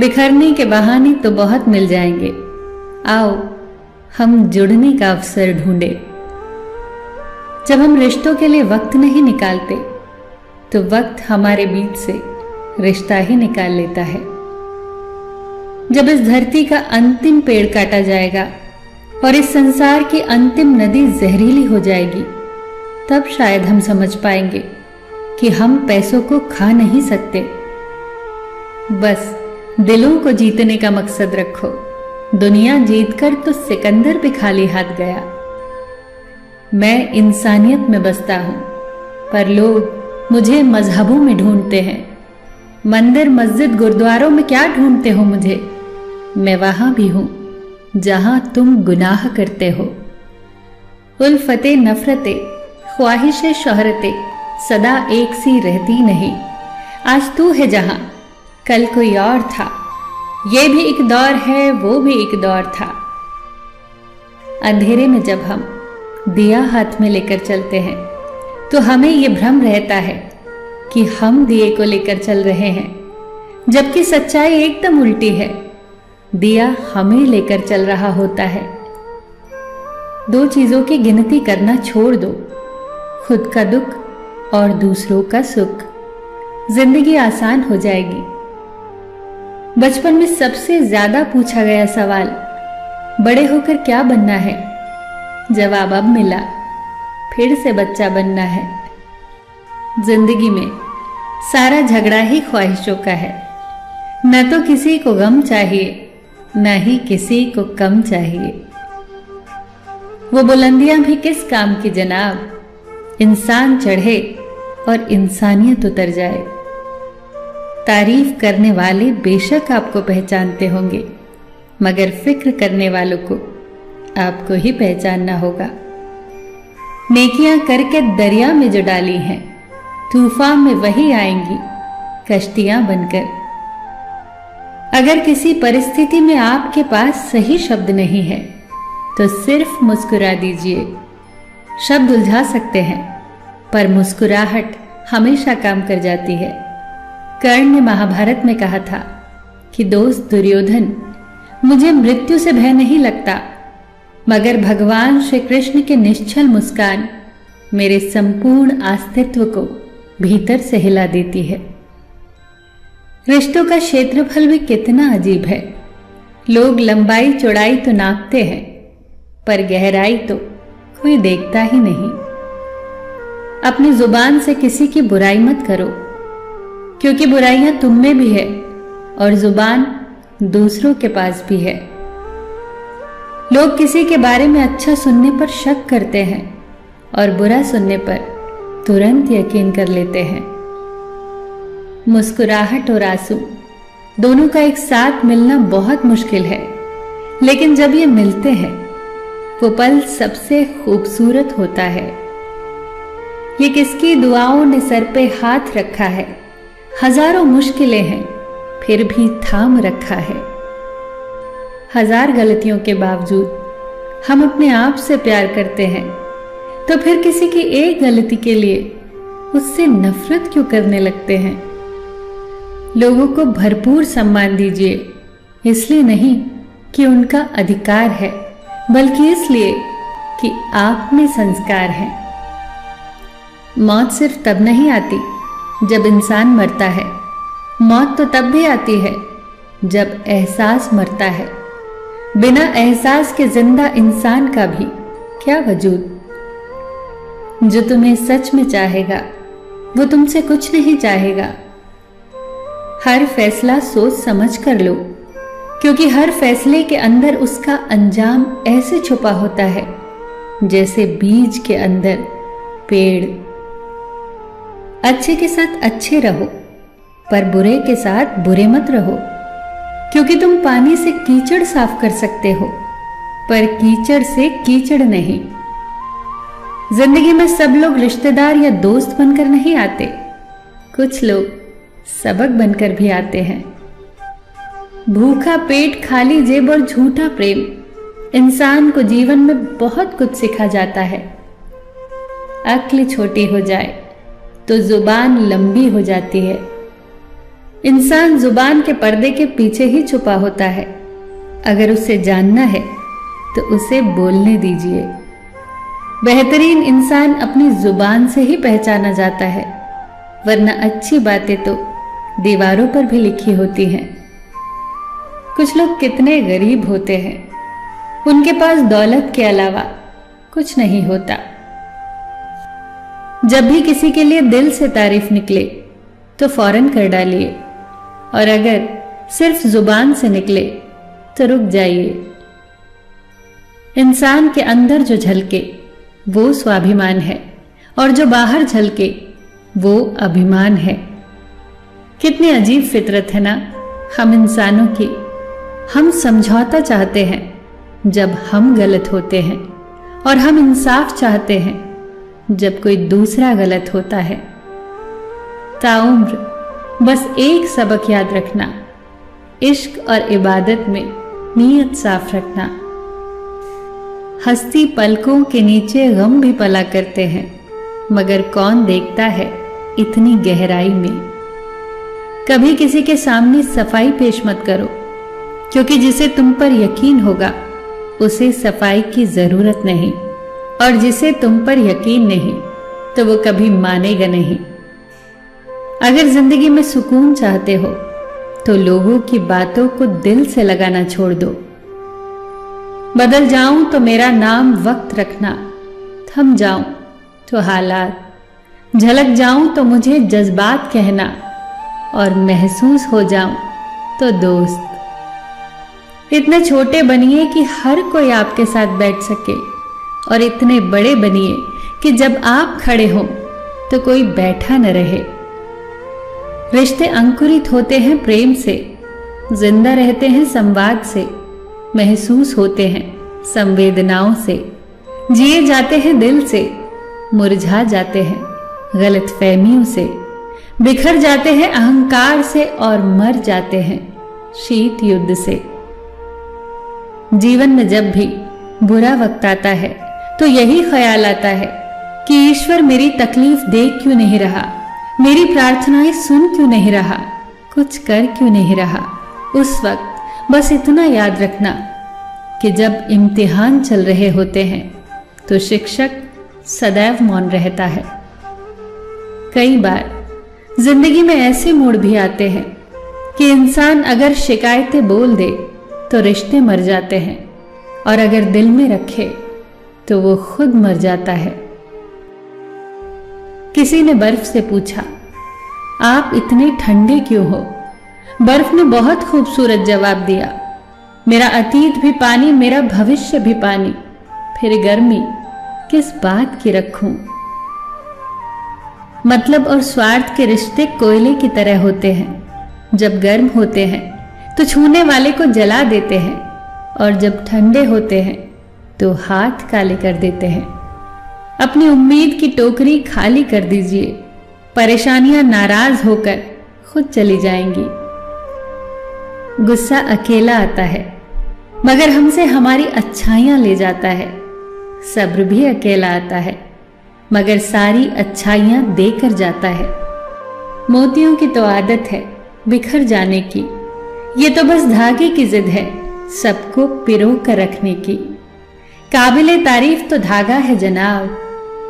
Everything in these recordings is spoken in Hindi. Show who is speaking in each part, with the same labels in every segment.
Speaker 1: बिखरने के बहाने तो बहुत मिल जाएंगे। आओ हम जुड़ने का अवसर ढूंढे। जब हम रिश्तों के लिए वक्त नहीं निकालते तो वक्त हमारे बीच से रिश्ता ही निकाल लेता है। जब इस धरती का अंतिम पेड़ काटा जाएगा और इस संसार की अंतिम नदी जहरीली हो जाएगी, तब शायद हम समझ पाएंगे कि हम पैसों को खा नहीं सकते। बस दिलों को जीतने का मकसद रखो। दुनिया जीतकर तो सिकंदर भी खाली हाथ गया। मैं इंसानियत में बसता हूं, पर लोग मुझे मजहबों में ढूंढते हैं। मंदिर मस्जिद गुरुद्वारों में क्या ढूंढते हो मुझे? मैं वहां भी हूं जहां तुम गुनाह करते हो। उल्फते नफरते ख्वाहिशे शोहरते सदा एक सी रहती नहीं। आज तू है जहां कल कोई और था। ये भी एक दौर है, वो भी एक दौर था। अंधेरे में जब हम दिया हाथ में लेकर चलते हैं तो हमें ये भ्रम रहता है कि हम दिए को लेकर चल रहे हैं, जबकि सच्चाई एकदम उल्टी है। दिया हमें लेकर चल रहा होता है। दो चीजों की गिनती करना छोड़ दो, खुद का दुख और दूसरों का सुख। जिंदगी आसान हो जाएगी। बचपन में सबसे ज्यादा पूछा गया सवाल, बड़े होकर क्या बनना है? जवाब अब मिला, फिर से बच्चा बनना है। जिंदगी में सारा झगड़ा ही ख्वाहिशों का है। न तो किसी को गम चाहिए, न ही किसी को कम चाहिए। वो बुलंदियां भी किस काम की जनाब, इंसान चढ़े और इंसानियत उतर जाए। तारीफ करने वाले बेशक आपको पहचानते होंगे, मगर फिक्र करने वालों को आपको ही पहचानना होगा। नेकियां करके दरिया में जो डाली हैं, तूफान में वही आएंगी कश्तियां बनकर। अगर किसी परिस्थिति में आपके पास सही शब्द नहीं है तो सिर्फ मुस्कुरा दीजिए। शब्द उलझा सकते हैं, पर मुस्कुराहट हमेशा काम कर जाती है। कर्ण ने महाभारत में कहा था कि दोस्त दुर्योधन, मुझे मृत्यु से भय नहीं लगता, मगर भगवान श्री कृष्ण के निश्चल मुस्कान मेरे संपूर्ण अस्तित्व को भीतर से हिला देती है। रिश्तों का क्षेत्रफल भी कितना अजीब है। लोग लंबाई चौड़ाई तो नापते हैं, पर गहराई तो कोई देखता ही नहीं। अपनी जुबान से किसी की बुराई मत करो, क्योंकि बुराइयां तुम में भी है और जुबान दूसरों के पास भी है। लोग किसी के बारे में अच्छा सुनने पर शक करते हैं और बुरा सुनने पर तुरंत यकीन कर लेते हैं। मुस्कुराहट और आंसू दोनों का एक साथ मिलना बहुत मुश्किल है, लेकिन जब ये मिलते हैं वो पल सबसे खूबसूरत होता है। ये किसकी दुआओं ने सर पे हाथ रखा है, हजारों मुश्किलें हैं फिर भी थाम रखा है। हजार गलतियों के बावजूद हम अपने आप से प्यार करते हैं, तो फिर किसी की एक गलती के लिए उससे नफरत क्यों करने लगते हैं? लोगों को भरपूर सम्मान दीजिए, इसलिए नहीं कि उनका अधिकार है, बल्कि इसलिए कि आप में संस्कार है। मौत सिर्फ तब नहीं आती जब इंसान मरता है, मौत तो तब भी आती है जब एहसास मरता है। बिना एहसास के जिंदा इंसान का भी क्या वजूद। जो तुम्हें सच में चाहेगा वो तुमसे कुछ नहीं चाहेगा। हर फैसला सोच समझ कर लो, क्योंकि हर फैसले के अंदर उसका अंजाम ऐसे छुपा होता है जैसे बीज के अंदर पेड़। अच्छे के साथ अच्छे रहो, पर बुरे के साथ बुरे मत रहो, क्योंकि तुम पानी से कीचड़ साफ कर सकते हो, पर कीचड़ से कीचड़ नहीं। जिंदगी में सब लोग रिश्तेदार या दोस्त बनकर नहीं आते, कुछ लोग सबक बनकर भी आते हैं। भूखा पेट, खाली जेब और झूठा प्रेम इंसान को जीवन में बहुत कुछ सिखा जाता है। अक्ल छोटी हो जाए तो जुबान लंबी हो जाती है। इंसान जुबान के पर्दे के पीछे ही छुपा होता है। अगर उसे जानना है तो उसे बोलने दीजिए। बेहतरीन इंसान अपनी जुबान से ही पहचाना जाता है, वरना अच्छी बातें तो दीवारों पर भी लिखी होती हैं। कुछ लोग कितने गरीब होते हैं, उनके पास दौलत के अलावा कुछ नहीं होता। जब भी किसी के लिए दिल से तारीफ निकले तो फौरन कर डालिए, और अगर सिर्फ जुबान से निकले तो रुक जाइए। इंसान के अंदर जो झलके वो स्वाभिमान है, और जो बाहर झलके वो अभिमान है। कितनी अजीब फितरत है ना हम इंसानों की। हम समझौता चाहते हैं जब हम गलत होते हैं, और हम इंसाफ चाहते हैं जब कोई दूसरा गलत होता है। ताउम्र बस एक सबक याद रखना, इश्क और इबादत में नीयत साफ रखना। हस्ती पलकों के नीचे गम भी पला करते हैं, मगर कौन देखता है इतनी गहराई में। कभी किसी के सामने सफाई पेश मत करो, क्योंकि जिसे तुम पर यकीन होगा उसे सफाई की जरूरत नहीं, और जिसे तुम पर यकीन नहीं तो वो कभी मानेगा नहीं। अगर जिंदगी में सुकून चाहते हो तो लोगों की बातों को दिल से लगाना छोड़ दो। बदल जाऊं तो मेरा नाम वक्त रखना, थम जाऊं तो हालात, झलक जाऊं तो मुझे जज्बात कहना, और महसूस हो जाऊं तो दोस्त। इतने छोटे बनिए कि हर कोई आपके साथ बैठ सके, और इतने बड़े बनिए कि जब आप खड़े हो तो कोई बैठा न रहे। रिश्ते अंकुरित होते हैं प्रेम से, जिंदा रहते हैं संवाद से, महसूस होते हैं संवेदनाओं से, जिए जाते हैं दिल से, मुरझा जाते हैं गलतफहमियों से, बिखर जाते हैं अहंकार से, और मर जाते हैं शीत युद्ध से। जीवन में जब भी बुरा वक्त आता है तो यही ख्याल आता है कि ईश्वर मेरी तकलीफ देख क्यों नहीं रहा, मेरी प्रार्थनाएं सुन क्यों नहीं रहा, कुछ कर क्यों नहीं रहा। उस वक्त बस इतना याद रखना कि जब इम्तिहान चल रहे होते हैं तो शिक्षक सदैव मौन रहता है। कई बार जिंदगी में ऐसे मोड़ भी आते हैं कि इंसान अगर शिकायतें बोल दे तो रिश्ते मर जाते हैं, और अगर दिल में रखे तो वो खुद मर जाता है। किसी ने बर्फ से पूछा, आप इतने ठंडे क्यों हो? बर्फ ने बहुत खूबसूरत जवाब दिया, मेरा अतीत भी पानी, मेरा भविष्य भी पानी, फिर गर्मी किस बात की रखूं। मतलब और स्वार्थ के रिश्ते कोयले की तरह होते हैं। जब गर्म होते हैं तो छूने वाले को जला देते हैं, और जब ठंडे होते हैं तो हाथ काले कर देते हैं। अपनी उम्मीद की टोकरी खाली कर दीजिए, परेशानियां नाराज होकर खुद चली जाएंगी। गुस्सा अकेला आता है, मगर हमसे हमारी अच्छाइयां ले जाता है। सब्र भी अकेला आता है, मगर सारी अच्छाइयां देकर जाता है। मोतियों की तो आदत है बिखर जाने की, ये तो बस धागे की जिद है सबको पिरो कर रखने की। काबिले तारीफ तो धागा है जनाब,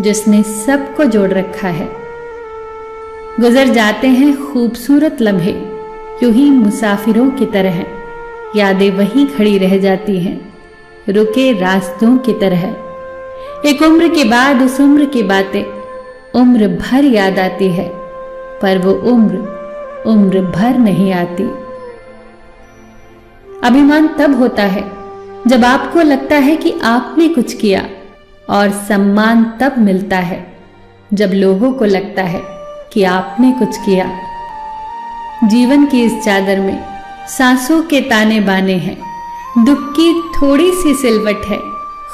Speaker 1: जिसने सबको जोड़ रखा है। गुजर जाते हैं खूबसूरत लम्हे, यूं ही मुसाफिरों की तरह, यादें वहीं खड़ी रह जाती हैं रुके रास्तों की तरह। एक उम्र के बाद उस उम्र की बातें उम्र भर याद आती है, पर वो उम्र भर नहीं आती। अभिमान तब होता है जब आपको लगता है कि आपने कुछ किया, और सम्मान तब मिलता है जब लोगों को लगता है कि आपने कुछ किया। जीवन की इस चादर में सांसों के ताने बाने हैं, दुख की थोड़ी सी सिलवट है,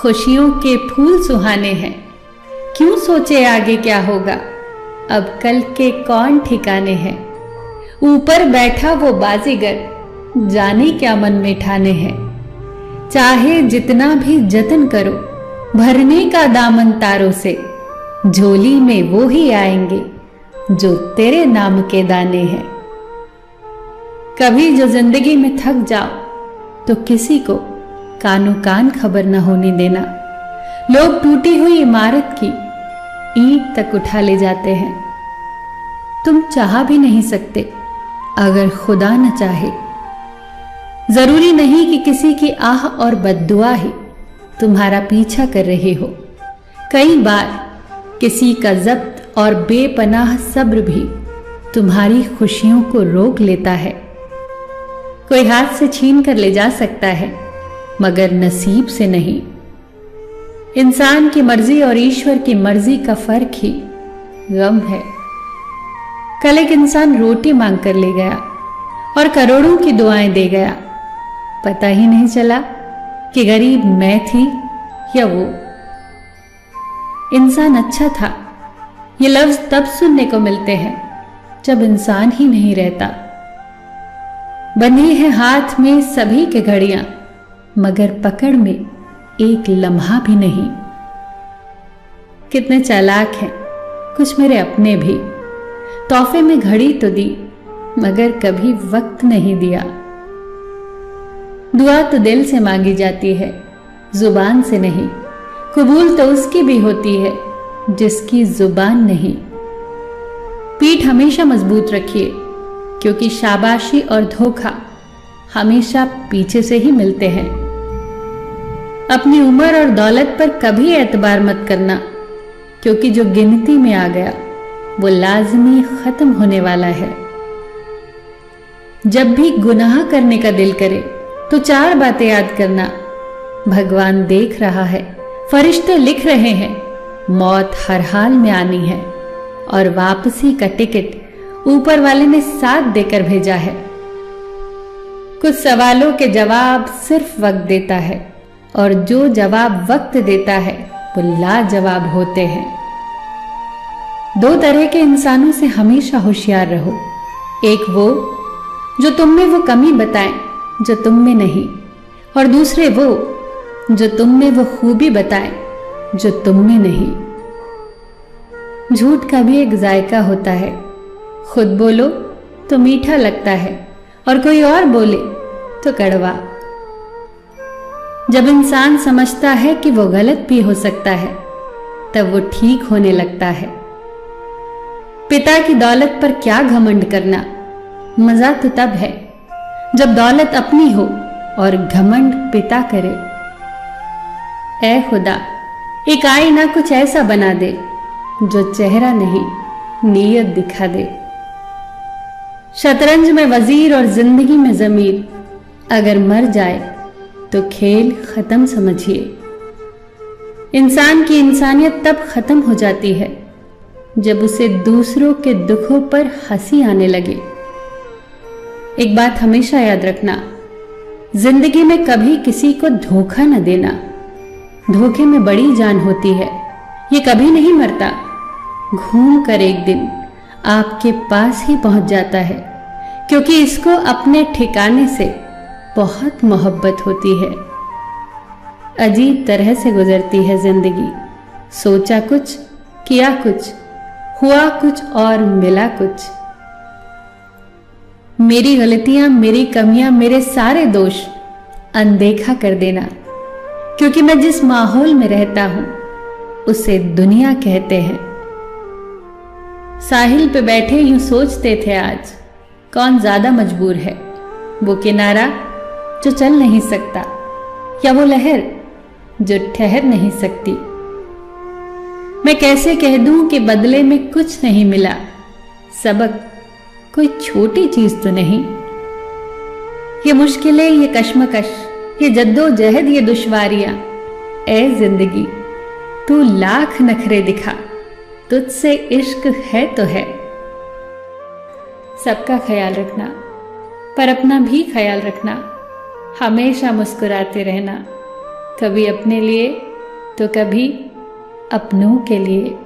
Speaker 1: खुशियों के फूल सुहाने हैं। क्यों सोचे आगे क्या होगा, अब कल के कौन ठिकाने हैं। ऊपर बैठा वो बाजीगर, जाने क्या मन में ठाने हैं। चाहे जितना भी जतन करो, भरने का दामन तारों से, झोली में वो ही आएंगे जो तेरे नाम के दाने हैं। कभी जो जिंदगी में थक जाओ तो किसी को कानो कान खबर न होने देना। लोग टूटी हुई इमारत की ईंट तक उठा ले जाते हैं। तुम चाह भी नहीं सकते अगर खुदा न चाहे। जरूरी नहीं कि किसी की आह और बद्दुआ ही तुम्हारा पीछा कर रहे हो। कई बार किसी का जब्त और बेपनाह सब्र भी तुम्हारी खुशियों को रोक लेता है। कोई हाथ से छीन कर ले जा सकता है मगर नसीब से नहीं। इंसान की मर्जी और ईश्वर की मर्जी का फर्क ही गम है। कल एक इंसान रोटी मांग कर ले गया और करोड़ों की दुआएं दे गया। पता ही नहीं चला कि गरीब मैं थी या वो। इंसान अच्छा था, ये लफ्ज तब सुनने को मिलते हैं जब इंसान ही नहीं रहता। बंधी है हाथ में सभी के घड़ियां मगर पकड़ में एक लम्हा भी नहीं। कितने चालाक हैं कुछ मेरे अपने भी। तोहफे में घड़ी तो दी मगर कभी वक्त नहीं दिया। दुआ तो दिल से मांगी जाती है, जुबान से नहीं। कबूल तो उसकी भी होती है जिसकी जुबान नहीं। पीठ हमेशा मजबूत रखिए क्योंकि शाबाशी और धोखा हमेशा पीछे से ही मिलते हैं। अपनी उम्र और दौलत पर कभी एतबार मत करना क्योंकि जो गिनती में आ गया वो लाजमी खत्म होने वाला है। जब भी गुनाह करने का दिल करे तो 4 बातें याद करना। भगवान देख रहा है, फरिश्ते लिख रहे हैं, मौत हर हाल में आनी है और वापसी का टिकट ऊपर वाले ने साथ देकर भेजा है। कुछ सवालों के जवाब सिर्फ वक्त देता है और जो जवाब वक्त देता है वो लाजवाब होते हैं। 2 तरह के इंसानों से हमेशा होशियार रहो। एक वो जो तुम में वो कमी बताएं जो तुम में नहीं, और दूसरे वो जो तुम में वो खूबी बताएं जो तुम में नहीं। झूठ का भी एक जायका होता है। खुद बोलो तो मीठा लगता है और कोई और बोले तो कड़वा। जब इंसान समझता है कि वो गलत भी हो सकता है तब वो ठीक होने लगता है। पिता की दौलत पर क्या घमंड करना। मजा तो तब है जब दौलत अपनी हो और घमंड पिता करे। ऐ खुदा, एक आईना कुछ ऐसा बना दे जो चेहरा नहीं नीयत दिखा दे। शतरंज में वजीर और जिंदगी में जमीर, अगर मर जाए तो खेल खत्म समझिए। इंसान की इंसानियत तब खत्म हो जाती है जब उसे दूसरों के दुखों पर हंसी आने लगे। एक बात हमेशा याद रखना, जिंदगी में कभी किसी को धोखा न देना। धोखे में बड़ी जान होती है, ये कभी नहीं मरता। घूम कर एक दिन आपके पास ही पहुंच जाता है क्योंकि इसको अपने ठिकाने से बहुत मोहब्बत होती है। अजीब तरह से गुजरती है जिंदगी। सोचा कुछ, किया कुछ, हुआ कुछ और मिला कुछ। मेरी गलतियां, मेरी कमियां, मेरे सारे दोष अनदेखा कर देना क्योंकि मैं जिस माहौल में रहता हूं उसे दुनिया कहते हैं। साहिल पे बैठे यूं सोचते थे आज, कौन ज्यादा मजबूर है, वो किनारा जो चल नहीं सकता या वो लहर जो ठहर नहीं सकती। मैं कैसे कह दूं कि बदले में कुछ नहीं मिला। सबक कोई छोटी चीज तो नहीं। ये मुश्किलें, ये कश्मकश, ये जद्दोजहद, ये दुश्वारियां, ऐ जिंदगी तू लाख नखरे दिखा, तुझसे इश्क है तो है। सबका ख्याल रखना पर अपना भी ख्याल रखना। हमेशा मुस्कुराते रहना, कभी अपने लिए तो कभी अपनों के लिए।